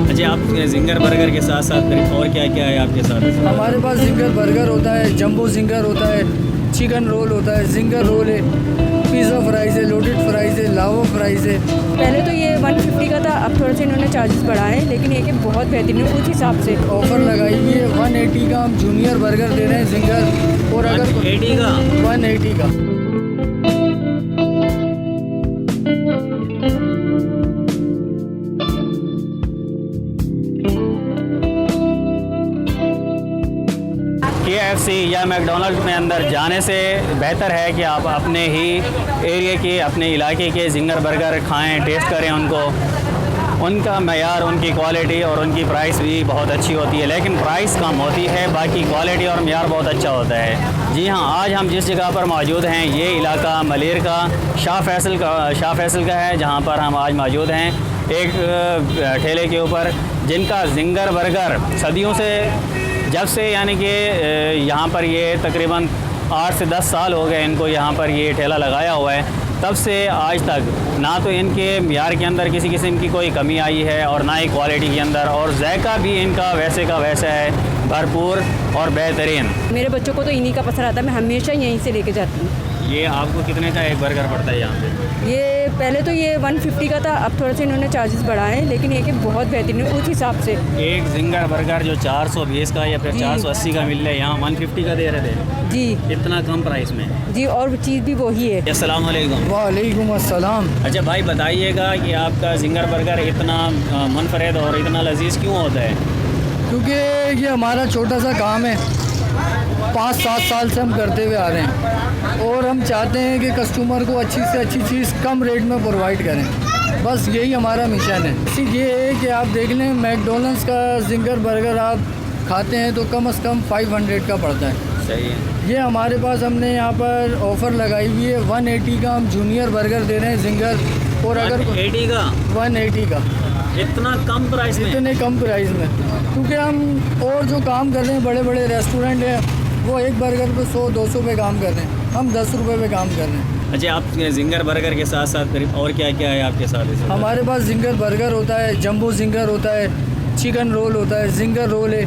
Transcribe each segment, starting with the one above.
अच्छा, आप ginger burger के साथ साथ फिर और क्या क्या है आपके साथ? हमारे पास जिंगर बर्गर होता है, जंबो जिंगर होता है, चिकन रोल होता है, जिंगर रोल है, पिज़्ज़ा फ्राइज़ है, लोडेड फ्राइज़ है, लावा फ्राइज़ है। पहले तो ये 150 का था, अब थोड़े से इन्होंने चार्जेस बढ़ाए हैं, लेकिन ये कि बहुत बेहतरीन है उस हिसाब से। ऑफ़र लगाई हुई है 180 का हम जूनियर बर्गर दे रहे हैं जिंगर, और अगर 180 का 180 का। KFC या मैकडोनल्ड में अंदर जाने से बेहतर है कि आप अपने ही एरिया के, अपने इलाके के जिंगर बर्गर खाएं, टेस्ट करें उनको। उनका मयार, उनकी क्वालिटी और उनकी प्राइस भी बहुत अच्छी होती है, लेकिन प्राइस कम होती है, बाकी क्वालिटी और मयार बहुत अच्छा होता है। जी हाँ, आज हम जिस जगह पर मौजूद हैं ये इलाका मलेर का शाह फैसल का है, जहाँ पर हम आज मौजूद हैं एक ठेले के ऊपर जिनका जिंगर बर्गर सदियों से, जब से यानी कि यहाँ पर ये तकरीबन 8 से 10 साल हो गए इनको यहाँ पर ये ठेला लगाया हुआ है, तब से आज तक ना तो इनके मियार के अंदर किसी किस्म की कोई कमी आई है और ना ही क्वालिटी के अंदर, और जायका भी इनका वैसे का वैसा है, भरपूर और बेहतरीन। मेरे बच्चों को तो इन्हीं का पसंद आता है, मैं हमेशा यहीं से लेके जाती हूँ। ये आपको कितने का एक बर्गर पड़ता है यहाँ पे? ये पहले तो ये 150 का था, अब थोड़े से इन्होंने चार्जेस बढ़ाए हैं, लेकिन ये कि बहुत बेहतरीन है उस हिसाब से। एक जिंगर बर्गर जो 420 का या फिर जी। 480 का मिल रहा है, यहाँ 150 का दे रहे थे। जी इतना कम प्राइस में? जी, और चीज़ भी वही है। अस्सलाम वालेकुम। वालेकुम अस्सलाम। अच्छा भाई, बताइएगा कि आपका जिंगर बर्गर इतना मुनफरद और इतना लजीज क्यों होता है? क्योंकि ये हमारा छोटा सा काम है, 5-7 साल से हम करते हुए आ रहे हैं, और हम चाहते हैं कि कस्टमर को अच्छी से अच्छी चीज़ कम रेट में प्रोवाइड करें। बस यही हमारा मिशन है। ये है कि आप देख लें, मैकडोनल्ड्स का जिंगर बर्गर आप खाते हैं तो कम से कम 500 का पड़ता है। सही है। ये हमारे पास हमने यहाँ पर ऑफ़र लगाई हुई है 180 का हम जूनियर बर्गर दे रहे हैं जिंगर, और अगर 180 का 180 का इतना कम प्राइस में? इतने कम प्राइस में, क्योंकि हम और जो काम कर रहे हैं, बड़े बड़े रेस्टोरेंट हैं, वो एक बर्गर पे 100-200 पे काम कर रहे हैं, हम 10 रुपये पे काम कर रहे हैं। अच्छा, आप जिंगर बर्गर के साथ साथ फिर और क्या क्या है आपके साथ? इसे हमारे पास जिंगर बर्गर होता है, जंबो जिंगर होता है, चिकन रोल होता है, जिंगर रोल है,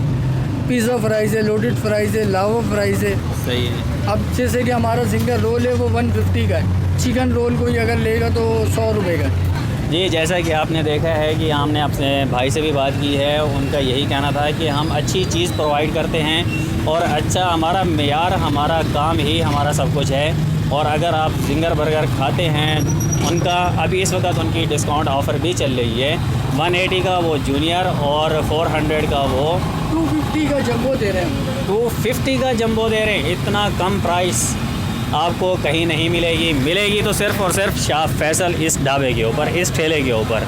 पिज़्ज़ा फ्राइज़ है, लोडेड फ्राइज़ है, लावा फ्राइज़ है। सही है। अब जैसे कि हमारा जिंगर रोल है वो 150 का है, चिकन रोल कोई अगर लेगा तो 100 रुपये का है। जी, जैसा कि आपने देखा है कि हमने अपने भाई से भी बात की है, उनका यही कहना था कि हम अच्छी चीज़ प्रोवाइड करते हैं और अच्छा हमारा मेयार, हमारा काम ही हमारा सब कुछ है। और अगर आप जिंगर बर्गर खाते हैं, उनका अभी इस वक्त उनकी डिस्काउंट ऑफ़र भी चल रही है। 180 का वो जूनियर और 400 का वो 250 का जंबो दे रहे हैं। 250 का जंबो दे रहे हैं। इतना कम प्राइस आपको कहीं नहीं मिलेगी तो सिर्फ़ और सिर्फ शाह फैसल इस ढाबे के ऊपर, इस ठेले के ऊपर।